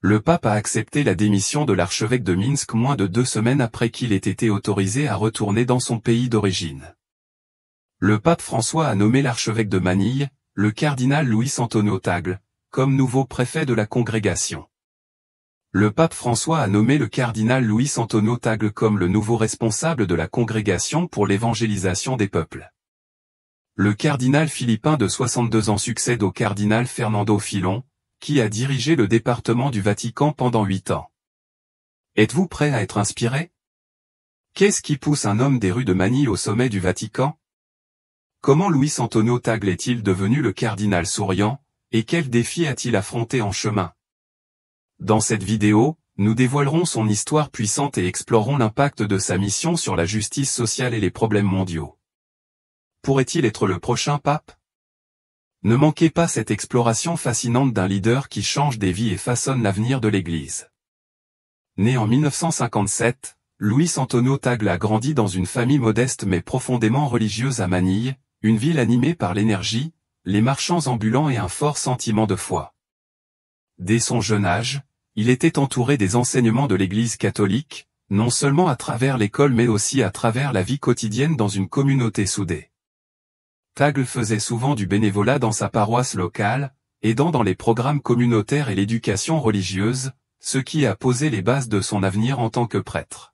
Le pape a accepté la démission de l'archevêque de Minsk moins de 2 semaines après qu'il ait été autorisé à retourner dans son pays d'origine. Le pape François a nommé l'archevêque de Manille, le cardinal Luis Antonio Tagle, comme nouveau préfet de la congrégation. Le pape François a nommé le cardinal Luis Antonio Tagle comme le nouveau responsable de la congrégation pour l'évangélisation des peuples. Le cardinal philippin de 62 ans succède au cardinal Fernando Filon, qui a dirigé le département du Vatican pendant 8 ans. Êtes-vous prêt à être inspiré? Qu'est-ce qui pousse un homme des rues de Manille au sommet du Vatican? Comment Luis Antonio Tagle est-il devenu le cardinal souriant, et quels défis a-t-il affronté en chemin? Dans cette vidéo, nous dévoilerons son histoire puissante et explorerons l'impact de sa mission sur la justice sociale et les problèmes mondiaux. Pourrait-il être le prochain pape? Ne manquez pas cette exploration fascinante d'un leader qui change des vies et façonne l'avenir de l'Église. Né en 1957, Luis Antonio Tagle a grandi dans une famille modeste mais profondément religieuse à Manille, une ville animée par l'énergie, les marchands ambulants et un fort sentiment de foi. Dès son jeune âge, il était entouré des enseignements de l'Église catholique, non seulement à travers l'école mais aussi à travers la vie quotidienne dans une communauté soudée. Tagle faisait souvent du bénévolat dans sa paroisse locale, aidant dans les programmes communautaires et l'éducation religieuse, ce qui a posé les bases de son avenir en tant que prêtre.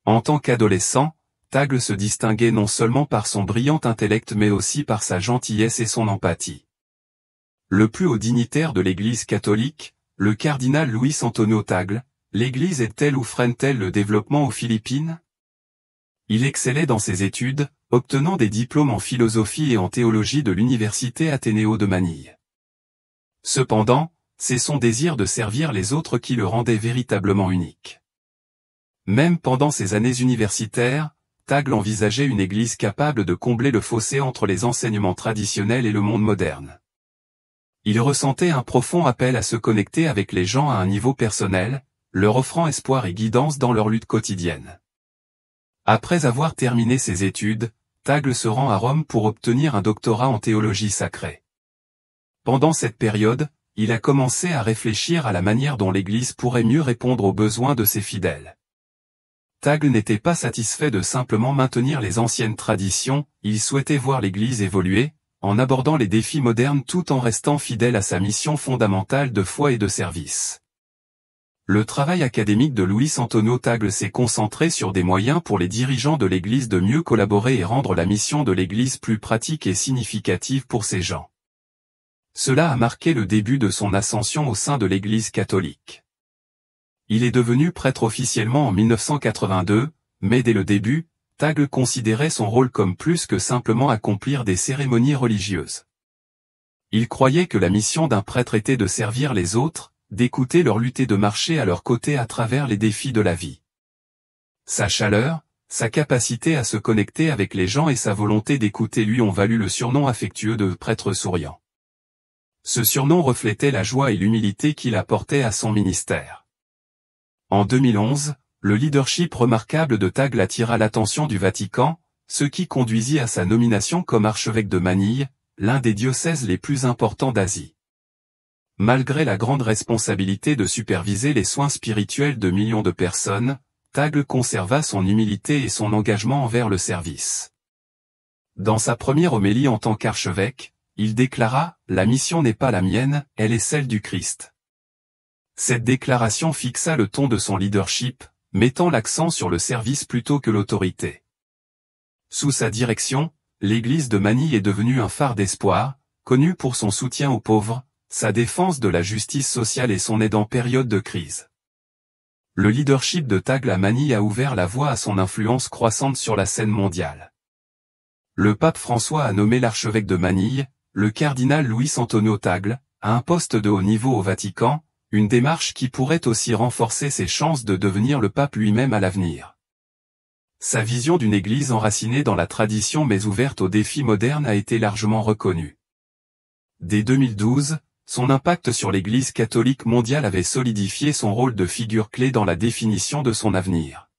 En tant qu'adolescent, Tagle se distinguait non seulement par son brillant intellect mais aussi par sa gentillesse et son empathie. Le plus haut dignitaire de l'Église catholique, le cardinal Luis Antonio Tagle, l'Église aide-t-elle ou freine-t-elle le développement aux Philippines? Il excellait dans ses études, obtenant des diplômes en philosophie et en théologie de l'université Ateneo de Manille. Cependant, c'est son désir de servir les autres qui le rendait véritablement unique. Même pendant ses années universitaires, Tagle envisageait une église capable de combler le fossé entre les enseignements traditionnels et le monde moderne. Il ressentait un profond appel à se connecter avec les gens à un niveau personnel, leur offrant espoir et guidance dans leur lutte quotidienne. Après avoir terminé ses études, Tagle se rend à Rome pour obtenir un doctorat en théologie sacrée. Pendant cette période, il a commencé à réfléchir à la manière dont l'Église pourrait mieux répondre aux besoins de ses fidèles. Tagle n'était pas satisfait de simplement maintenir les anciennes traditions, il souhaitait voir l'Église évoluer, en abordant les défis modernes tout en restant fidèle à sa mission fondamentale de foi et de service. Le travail académique de Luis Antonio Tagle s'est concentré sur des moyens pour les dirigeants de l'Église de mieux collaborer et rendre la mission de l'Église plus pratique et significative pour ses gens. Cela a marqué le début de son ascension au sein de l'Église catholique. Il est devenu prêtre officiellement en 1982, mais dès le début, Tagle considérait son rôle comme plus que simplement accomplir des cérémonies religieuses. Il croyait que la mission d'un prêtre était de servir les autres, d'écouter leur lutte et de marcher à leur côté à travers les défis de la vie. Sa chaleur, sa capacité à se connecter avec les gens et sa volonté d'écouter lui ont valu le surnom affectueux de prêtre souriant. Ce surnom reflétait la joie et l'humilité qu'il apportait à son ministère. En 2011, le leadership remarquable de Tagle attira l'attention du Vatican, ce qui conduisit à sa nomination comme archevêque de Manille, l'un des diocèses les plus importants d'Asie. Malgré la grande responsabilité de superviser les soins spirituels de millions de personnes, Tagle conserva son humilité et son engagement envers le service. Dans sa première homélie en tant qu'archevêque, il déclara « La mission n'est pas la mienne, elle est celle du Christ ». Cette déclaration fixa le ton de son leadership, mettant l'accent sur le service plutôt que l'autorité. Sous sa direction, l'Église de Manille est devenue un phare d'espoir, connu pour son soutien aux pauvres, sa défense de la justice sociale et son aide en période de crise. Le leadership de Tagle à Manille a ouvert la voie à son influence croissante sur la scène mondiale. Le pape François a nommé l'archevêque de Manille, le cardinal Luis Antonio Tagle, à un poste de haut niveau au Vatican, une démarche qui pourrait aussi renforcer ses chances de devenir le pape lui-même à l'avenir. Sa vision d'une église enracinée dans la tradition mais ouverte aux défis modernes a été largement reconnue. Dès 2012, son impact sur l'Église catholique mondiale avait solidifié son rôle de figure clé dans la définition de son avenir.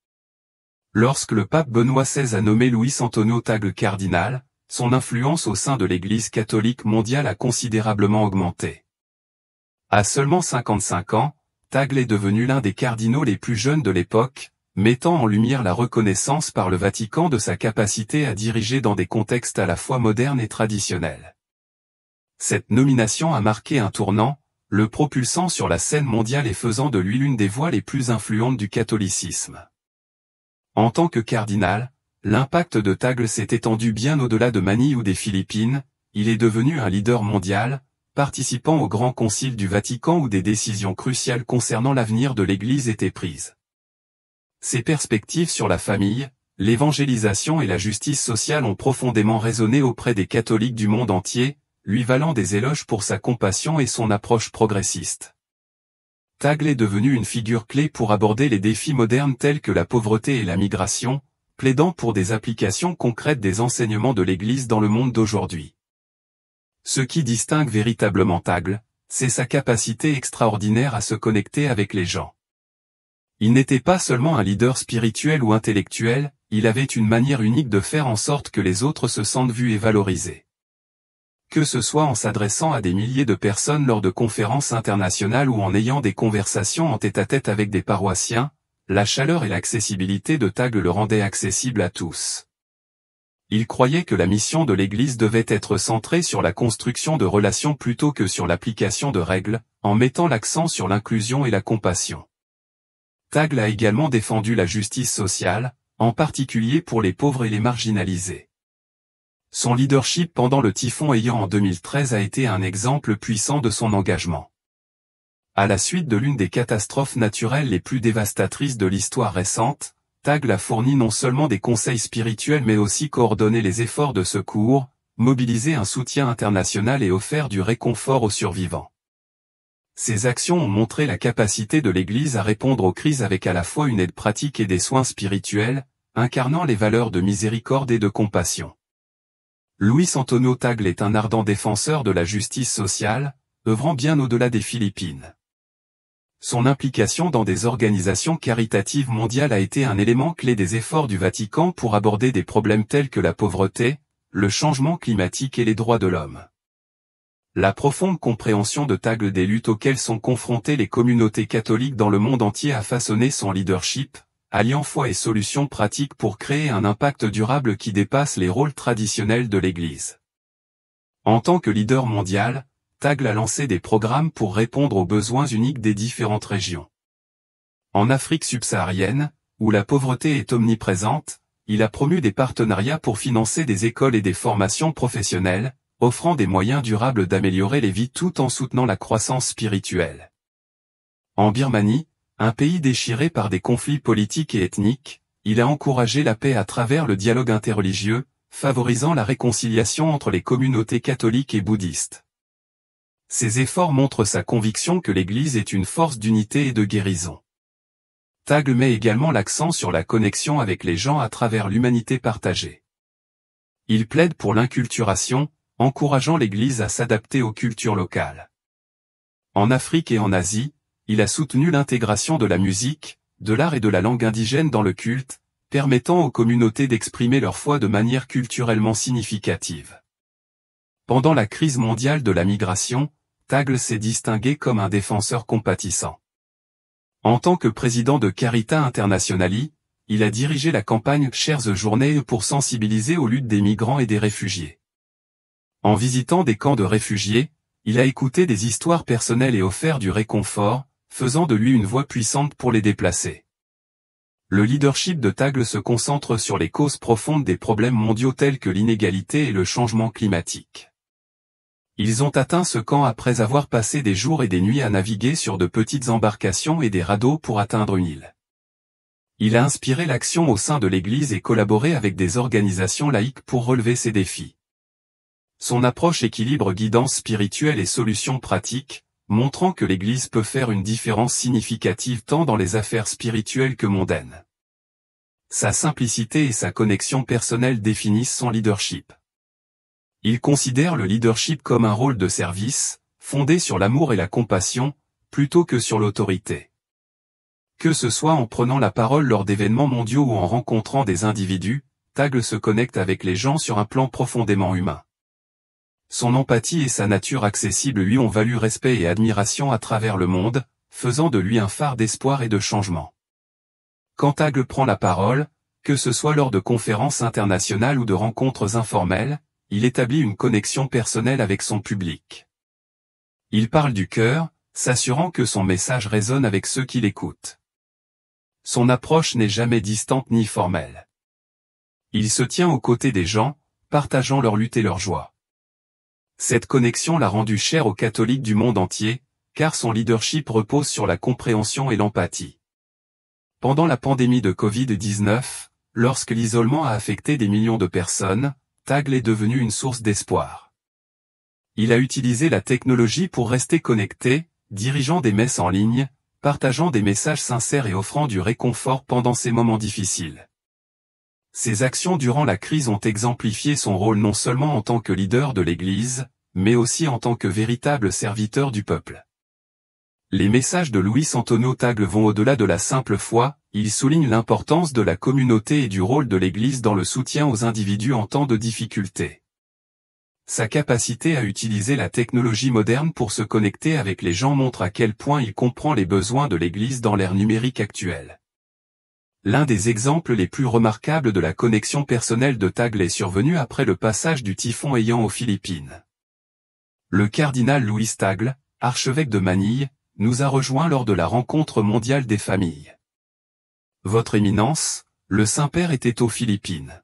Lorsque le pape Benoît XVI a nommé Luis Antonio Tagle cardinal, son influence au sein de l'Église catholique mondiale a considérablement augmenté. À seulement 55 ans, Tagle est devenu l'un des cardinaux les plus jeunes de l'époque, mettant en lumière la reconnaissance par le Vatican de sa capacité à diriger dans des contextes à la fois modernes et traditionnels. Cette nomination a marqué un tournant, le propulsant sur la scène mondiale et faisant de lui l'une des voix les plus influentes du catholicisme. En tant que cardinal, l'impact de Tagle s'est étendu bien au-delà de Manille ou des Philippines, il est devenu un leader mondial, participant au Grand Concile du Vatican où des décisions cruciales concernant l'avenir de l'Église étaient prises. Ses perspectives sur la famille, l'évangélisation et la justice sociale ont profondément résonné auprès des catholiques du monde entier, lui valant des éloges pour sa compassion et son approche progressiste. Tagle est devenu une figure clé pour aborder les défis modernes tels que la pauvreté et la migration, plaidant pour des applications concrètes des enseignements de l'Église dans le monde d'aujourd'hui. Ce qui distingue véritablement Tagle, c'est sa capacité extraordinaire à se connecter avec les gens. Il n'était pas seulement un leader spirituel ou intellectuel, il avait une manière unique de faire en sorte que les autres se sentent vus et valorisés. Que ce soit en s'adressant à des milliers de personnes lors de conférences internationales ou en ayant des conversations en tête-à-tête avec des paroissiens, la chaleur et l'accessibilité de Tagle le rendaient accessible à tous. Il croyait que la mission de l'Église devait être centrée sur la construction de relations plutôt que sur l'application de règles, en mettant l'accent sur l'inclusion et la compassion. Tagle a également défendu la justice sociale, en particulier pour les pauvres et les marginalisés. Son leadership pendant le typhon Haiyan en 2013 a été un exemple puissant de son engagement. À la suite de l'une des catastrophes naturelles les plus dévastatrices de l'histoire récente, Tagle a fourni non seulement des conseils spirituels mais aussi coordonné les efforts de secours, mobilisé un soutien international et offert du réconfort aux survivants. Ces actions ont montré la capacité de l'Église à répondre aux crises avec à la fois une aide pratique et des soins spirituels, incarnant les valeurs de miséricorde et de compassion. Luis Antonio Tagle est un ardent défenseur de la justice sociale, œuvrant bien au-delà des Philippines. Son implication dans des organisations caritatives mondiales a été un élément clé des efforts du Vatican pour aborder des problèmes tels que la pauvreté, le changement climatique et les droits de l'homme. La profonde compréhension de Tagle des luttes auxquelles sont confrontées les communautés catholiques dans le monde entier a façonné son leadership, alliant foi et solutions pratiques pour créer un impact durable qui dépasse les rôles traditionnels de l'Église. En tant que leader mondial, Tagle a lancé des programmes pour répondre aux besoins uniques des différentes régions. En Afrique subsaharienne, où la pauvreté est omniprésente, il a promu des partenariats pour financer des écoles et des formations professionnelles, offrant des moyens durables d'améliorer les vies tout en soutenant la croissance spirituelle. En Birmanie, un pays déchiré par des conflits politiques et ethniques, il a encouragé la paix à travers le dialogue interreligieux, favorisant la réconciliation entre les communautés catholiques et bouddhistes. Ces efforts montrent sa conviction que l'Église est une force d'unité et de guérison. Tagle met également l'accent sur la connexion avec les gens à travers l'humanité partagée. Il plaide pour l'inculturation, encourageant l'Église à s'adapter aux cultures locales. En Afrique et en Asie, il a soutenu l'intégration de la musique, de l'art et de la langue indigène dans le culte, permettant aux communautés d'exprimer leur foi de manière culturellement significative. Pendant la crise mondiale de la migration, Tagle s'est distingué comme un défenseur compatissant. En tant que président de Carita Internationali, il a dirigé la campagne Chères Journées pour sensibiliser aux luttes des migrants et des réfugiés. En visitant des camps de réfugiés, il a écouté des histoires personnelles et offert du réconfort, faisant de lui une voix puissante pour les déplacés. Le leadership de Tagle se concentre sur les causes profondes des problèmes mondiaux tels que l'inégalité et le changement climatique. Ils ont atteint ce camp après avoir passé des jours et des nuits à naviguer sur de petites embarcations et des radeaux pour atteindre une île. Il a inspiré l'action au sein de l'Église et collaboré avec des organisations laïques pour relever ces défis. Son approche équilibre guidance spirituelle et solutions pratiques, montrant que l'Église peut faire une différence significative tant dans les affaires spirituelles que mondaines. Sa simplicité et sa connexion personnelle définissent son leadership. Il considère le leadership comme un rôle de service, fondé sur l'amour et la compassion, plutôt que sur l'autorité. Que ce soit en prenant la parole lors d'événements mondiaux ou en rencontrant des individus, Tagle se connecte avec les gens sur un plan profondément humain. Son empathie et sa nature accessible lui ont valu respect et admiration à travers le monde, faisant de lui un phare d'espoir et de changement. Quand Tagle prend la parole, que ce soit lors de conférences internationales ou de rencontres informelles, il établit une connexion personnelle avec son public. Il parle du cœur, s'assurant que son message résonne avec ceux qui l'écoutent. Son approche n'est jamais distante ni formelle. Il se tient aux côtés des gens, partageant leur lutte et leur joie. Cette connexion l'a rendu cher aux catholiques du monde entier, car son leadership repose sur la compréhension et l'empathie. Pendant la pandémie de Covid-19, lorsque l'isolement a affecté des millions de personnes, Tagle est devenu une source d'espoir. Il a utilisé la technologie pour rester connecté, dirigeant des messes en ligne, partageant des messages sincères et offrant du réconfort pendant ces moments difficiles. Ses actions durant la crise ont exemplifié son rôle non seulement en tant que leader de l'Église, mais aussi en tant que véritable serviteur du peuple. Les messages de Luis Antonio Tagle vont au-delà de la simple foi, ils soulignent l'importance de la communauté et du rôle de l'Église dans le soutien aux individus en temps de difficulté. Sa capacité à utiliser la technologie moderne pour se connecter avec les gens montre à quel point il comprend les besoins de l'Église dans l'ère numérique actuelle. L'un des exemples les plus remarquables de la connexion personnelle de Tagle est survenu après le passage du typhon Haiyan aux Philippines. Le cardinal Luis Tagle, archevêque de Manille, nous a rejoints lors de la rencontre mondiale des familles. Votre Éminence, le Saint-Père était aux Philippines.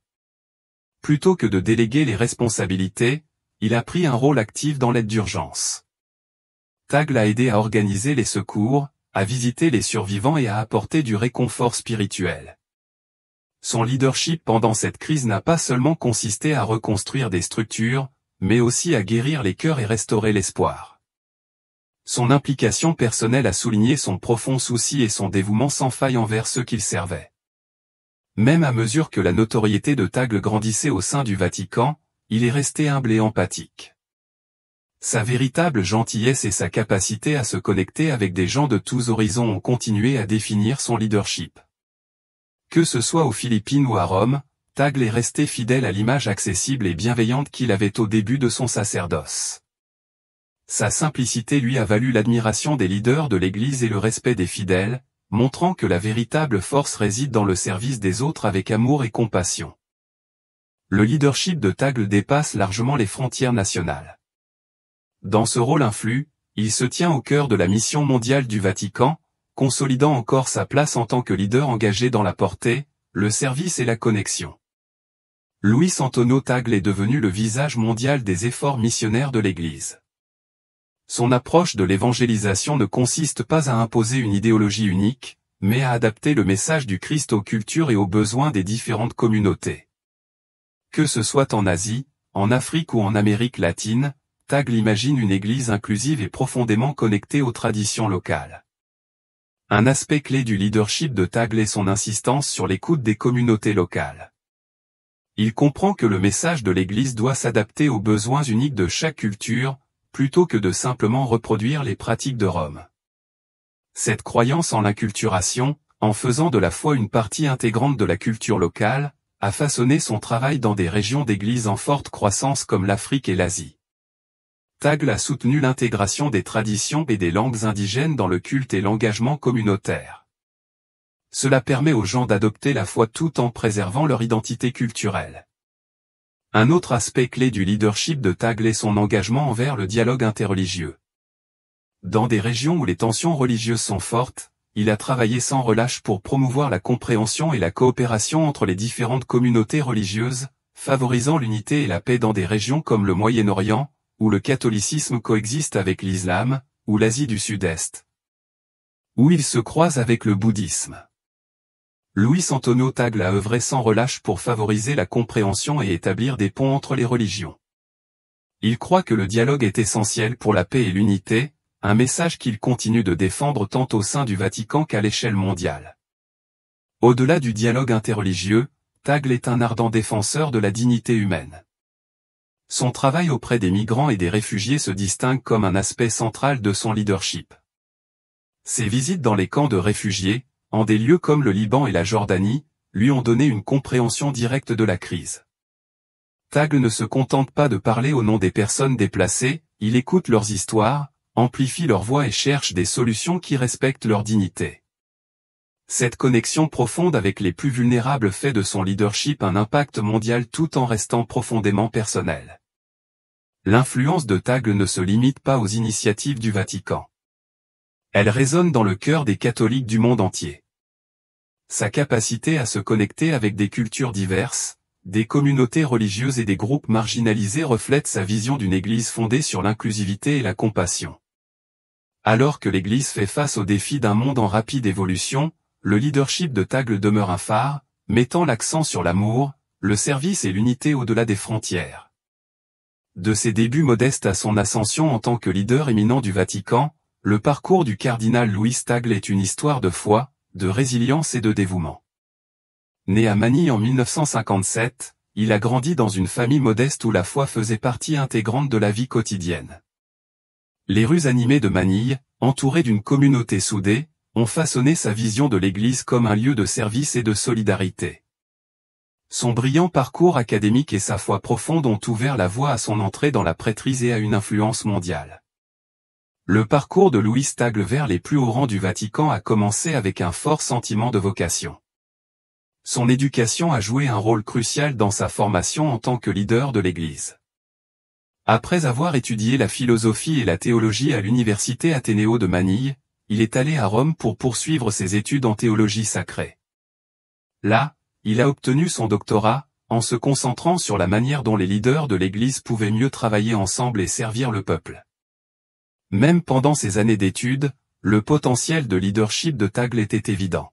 Plutôt que de déléguer les responsabilités, il a pris un rôle actif dans l'aide d'urgence. Tagle a aidé à organiser les secours, à visiter les survivants et à apporter du réconfort spirituel. Son leadership pendant cette crise n'a pas seulement consisté à reconstruire des structures, mais aussi à guérir les cœurs et restaurer l'espoir. Son implication personnelle a souligné son profond souci et son dévouement sans faille envers ceux qu'il servait. Même à mesure que la notoriété de Tagle grandissait au sein du Vatican, il est resté humble et empathique. Sa véritable gentillesse et sa capacité à se connecter avec des gens de tous horizons ont continué à définir son leadership. Que ce soit aux Philippines ou à Rome, Tagle est resté fidèle à l'image accessible et bienveillante qu'il avait au début de son sacerdoce. Sa simplicité lui a valu l'admiration des leaders de l'Église et le respect des fidèles, montrant que la véritable force réside dans le service des autres avec amour et compassion. Le leadership de Tagle dépasse largement les frontières nationales. Dans ce rôle influx, il se tient au cœur de la mission mondiale du Vatican, consolidant encore sa place en tant que leader engagé dans la portée, le service et la connexion. Luis Antonio Tagle est devenu le visage mondial des efforts missionnaires de l'Église. Son approche de l'évangélisation ne consiste pas à imposer une idéologie unique, mais à adapter le message du Christ aux cultures et aux besoins des différentes communautés. Que ce soit en Asie, en Afrique ou en Amérique latine, Tagle imagine une Église inclusive et profondément connectée aux traditions locales. Un aspect clé du leadership de Tagle est son insistance sur l'écoute des communautés locales. Il comprend que le message de l'Église doit s'adapter aux besoins uniques de chaque culture, plutôt que de simplement reproduire les pratiques de Rome. Cette croyance en l'inculturation, en faisant de la foi une partie intégrante de la culture locale, a façonné son travail dans des régions d'églises en forte croissance comme l'Afrique et l'Asie. Tagle a soutenu l'intégration des traditions et des langues indigènes dans le culte et l'engagement communautaire. Cela permet aux gens d'adopter la foi tout en préservant leur identité culturelle. Un autre aspect clé du leadership de Tagle est son engagement envers le dialogue interreligieux. Dans des régions où les tensions religieuses sont fortes, il a travaillé sans relâche pour promouvoir la compréhension et la coopération entre les différentes communautés religieuses, favorisant l'unité et la paix dans des régions comme le Moyen-Orient, où le catholicisme coexiste avec l'islam, ou l'Asie du Sud-Est, où il se croise avec le bouddhisme. Luis Antonio Tagle a œuvré sans relâche pour favoriser la compréhension et établir des ponts entre les religions. Il croit que le dialogue est essentiel pour la paix et l'unité, un message qu'il continue de défendre tant au sein du Vatican qu'à l'échelle mondiale. Au-delà du dialogue interreligieux, Tagle est un ardent défenseur de la dignité humaine. Son travail auprès des migrants et des réfugiés se distingue comme un aspect central de son leadership. Ses visites dans les camps de réfugiés, en des lieux comme le Liban et la Jordanie, lui ont donné une compréhension directe de la crise. Tagle ne se contente pas de parler au nom des personnes déplacées, il écoute leurs histoires, amplifient leur voix et cherchent des solutions qui respectent leur dignité. Cette connexion profonde avec les plus vulnérables fait de son leadership un impact mondial tout en restant profondément personnel. L'influence de Tagle ne se limite pas aux initiatives du Vatican. Elle résonne dans le cœur des catholiques du monde entier. Sa capacité à se connecter avec des cultures diverses, des communautés religieuses et des groupes marginalisés reflète sa vision d'une Église fondée sur l'inclusivité et la compassion. Alors que l'Église fait face aux défis d'un monde en rapide évolution, le leadership de Tagle demeure un phare, mettant l'accent sur l'amour, le service et l'unité au-delà des frontières. De ses débuts modestes à son ascension en tant que leader éminent du Vatican, le parcours du cardinal Luis Tagle est une histoire de foi, de résilience et de dévouement. Né à Manille en 1957, il a grandi dans une famille modeste où la foi faisait partie intégrante de la vie quotidienne. Les rues animées de Manille, entourées d'une communauté soudée, ont façonné sa vision de l'Église comme un lieu de service et de solidarité. Son brillant parcours académique et sa foi profonde ont ouvert la voie à son entrée dans la prêtrise et à une influence mondiale. Le parcours de Luis Tagle vers les plus hauts rangs du Vatican a commencé avec un fort sentiment de vocation. Son éducation a joué un rôle crucial dans sa formation en tant que leader de l'Église. Après avoir étudié la philosophie et la théologie à l'université Athénéo de Manille, il est allé à Rome pour poursuivre ses études en théologie sacrée. Là, il a obtenu son doctorat, en se concentrant sur la manière dont les leaders de l'Église pouvaient mieux travailler ensemble et servir le peuple. Même pendant ces années d'études, le potentiel de leadership de Tagle était évident.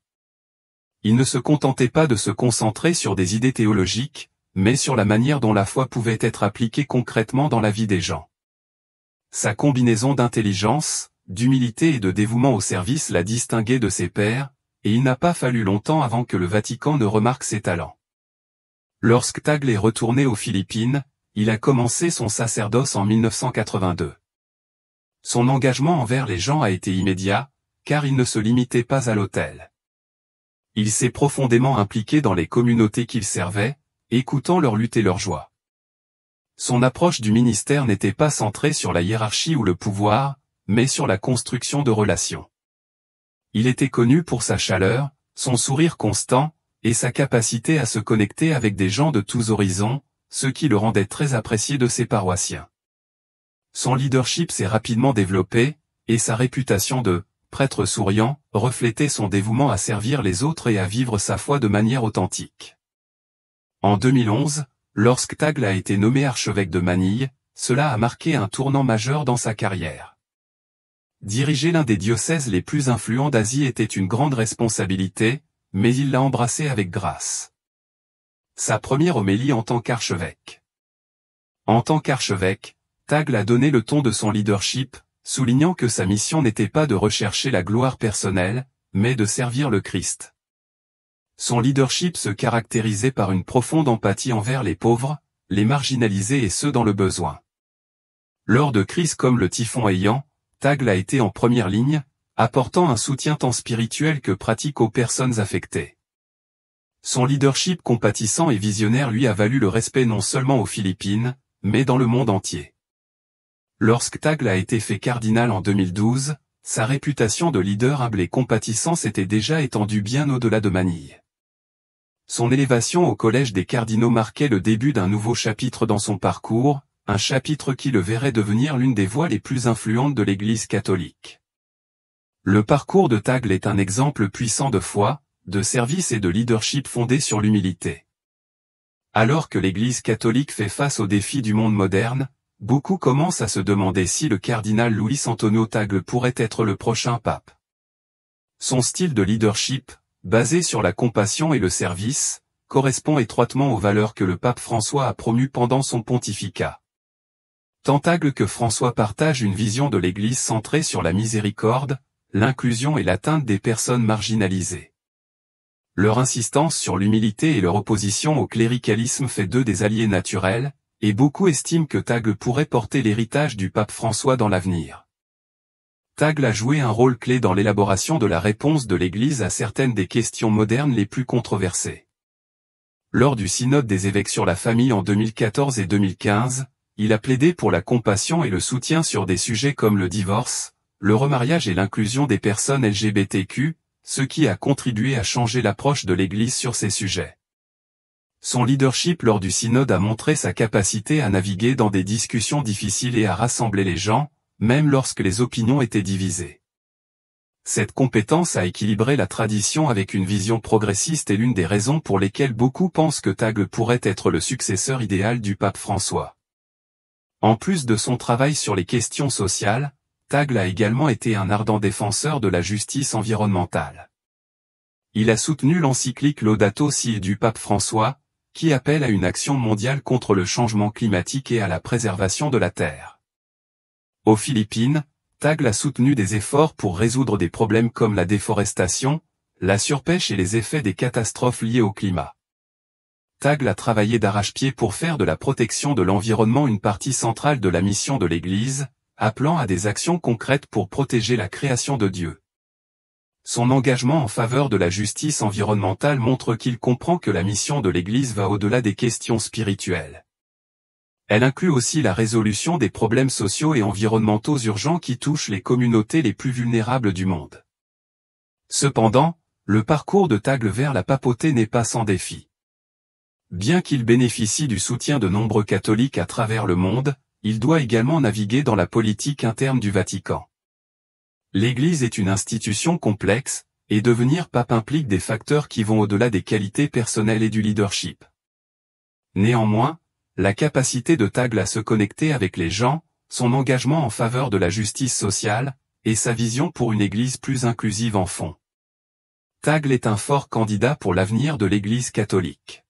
Il ne se contentait pas de se concentrer sur des idées théologiques, mais sur la manière dont la foi pouvait être appliquée concrètement dans la vie des gens. Sa combinaison d'intelligence, d'humilité et de dévouement au service l'a distingué de ses pairs, et il n'a pas fallu longtemps avant que le Vatican ne remarque ses talents. Lorsque Tagle est retourné aux Philippines, il a commencé son sacerdoce en 1982. Son engagement envers les gens a été immédiat, car il ne se limitait pas à l'autel. Il s'est profondément impliqué dans les communautés qu'il servait, écoutant leur lutte et leur joie. Son approche du ministère n'était pas centrée sur la hiérarchie ou le pouvoir, mais sur la construction de relations. Il était connu pour sa chaleur, son sourire constant, et sa capacité à se connecter avec des gens de tous horizons, ce qui le rendait très apprécié de ses paroissiens. Son leadership s'est rapidement développé, et sa réputation de « prêtre souriant » reflétait son dévouement à servir les autres et à vivre sa foi de manière authentique. En 2011, lorsque Tagle a été nommé archevêque de Manille, cela a marqué un tournant majeur dans sa carrière. Diriger l'un des diocèses les plus influents d'Asie était une grande responsabilité, mais il l'a embrassé avec grâce. Sa première homélie en tant qu'archevêque. En tant qu'archevêque, Tagle a donné le ton de son leadership, soulignant que sa mission n'était pas de rechercher la gloire personnelle, mais de servir le Christ. Son leadership se caractérisait par une profonde empathie envers les pauvres, les marginalisés et ceux dans le besoin. Lors de crises comme le typhon Haiyan, Tagle a été en première ligne, apportant un soutien tant spirituel que pratique aux personnes affectées. Son leadership compatissant et visionnaire lui a valu le respect non seulement aux Philippines, mais dans le monde entier. Lorsque Tagle a été fait cardinal en 2012, sa réputation de leader humble et compatissant s'était déjà étendue bien au-delà de Manille. Son élévation au collège des cardinaux marquait le début d'un nouveau chapitre dans son parcours, un chapitre qui le verrait devenir l'une des voix les plus influentes de l'Église catholique. Le parcours de Tagle est un exemple puissant de foi, de service et de leadership fondé sur l'humilité. Alors que l'Église catholique fait face aux défis du monde moderne, beaucoup commencent à se demander si le cardinal Luis Antonio Tagle pourrait être le prochain pape. Son style de leadership, basé sur la compassion et le service, correspond étroitement aux valeurs que le pape François a promues pendant son pontificat. Tant Tagle que François partagent une vision de l'Église centrée sur la miséricorde, l'inclusion et l'atteinte des personnes marginalisées. Leur insistance sur l'humilité et leur opposition au cléricalisme fait d'eux des alliés naturels, et beaucoup estiment que Tagle pourrait porter l'héritage du pape François dans l'avenir. Tagle a joué un rôle clé dans l'élaboration de la réponse de l'Église à certaines des questions modernes les plus controversées. Lors du synode des évêques sur la famille en 2014 et 2015, il a plaidé pour la compassion et le soutien sur des sujets comme le divorce, le remariage et l'inclusion des personnes LGBTQ, ce qui a contribué à changer l'approche de l'Église sur ces sujets. Son leadership lors du synode a montré sa capacité à naviguer dans des discussions difficiles et à rassembler les gens, même lorsque les opinions étaient divisées. Cette compétence a équilibré la tradition avec une vision progressiste et l'une des raisons pour lesquelles beaucoup pensent que Tagle pourrait être le successeur idéal du pape François. En plus de son travail sur les questions sociales, Tagle a également été un ardent défenseur de la justice environnementale. Il a soutenu l'encyclique Laudato Si du pape François, qui appelle à une action mondiale contre le changement climatique et à la préservation de la Terre. Aux Philippines, Tagle a soutenu des efforts pour résoudre des problèmes comme la déforestation, la surpêche et les effets des catastrophes liées au climat. Tagle a travaillé d'arrache-pied pour faire de la protection de l'environnement une partie centrale de la mission de l'Église, appelant à des actions concrètes pour protéger la création de Dieu. Son engagement en faveur de la justice environnementale montre qu'il comprend que la mission de l'Église va au-delà des questions spirituelles. Elle inclut aussi la résolution des problèmes sociaux et environnementaux urgents qui touchent les communautés les plus vulnérables du monde. Cependant, le parcours de Tagle vers la papauté n'est pas sans défi. Bien qu'il bénéficie du soutien de nombreux catholiques à travers le monde, il doit également naviguer dans la politique interne du Vatican. L'Église est une institution complexe, et devenir pape implique des facteurs qui vont au-delà des qualités personnelles et du leadership. Néanmoins, la capacité de Tagle à se connecter avec les gens, son engagement en faveur de la justice sociale, et sa vision pour une Église plus inclusive en font. Tagle est un fort candidat pour l'avenir de l'Église catholique.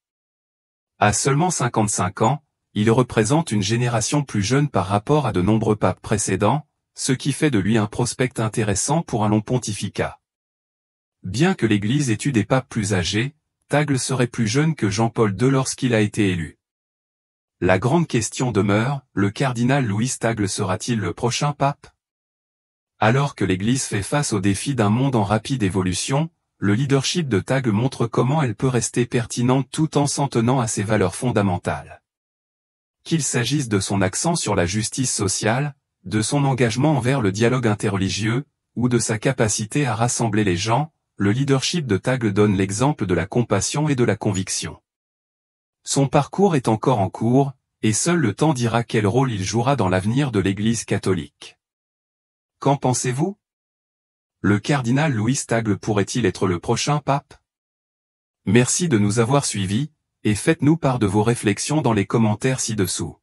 À seulement 55 ans, il représente une génération plus jeune par rapport à de nombreux papes précédents, ce qui fait de lui un prospect intéressant pour un long pontificat. Bien que l'Église ait eu des papes plus âgés, Tagle serait plus jeune que Jean-Paul II lorsqu'il a été élu. La grande question demeure, le cardinal Louis Tagle sera-t-il le prochain pape? Alors que l'Église fait face au défi d'un monde en rapide évolution, le leadership de Tagle montre comment elle peut rester pertinente tout en s'en tenant à ses valeurs fondamentales. Qu'il s'agisse de son accent sur la justice sociale, de son engagement envers le dialogue interreligieux, ou de sa capacité à rassembler les gens, le leadership de Tagle donne l'exemple de la compassion et de la conviction. Son parcours est encore en cours, et seul le temps dira quel rôle il jouera dans l'avenir de l'Église catholique. Qu'en pensez-vous? Le cardinal Louis Tagle pourrait-il être le prochain pape? Merci de nous avoir suivis, et faites-nous part de vos réflexions dans les commentaires ci-dessous.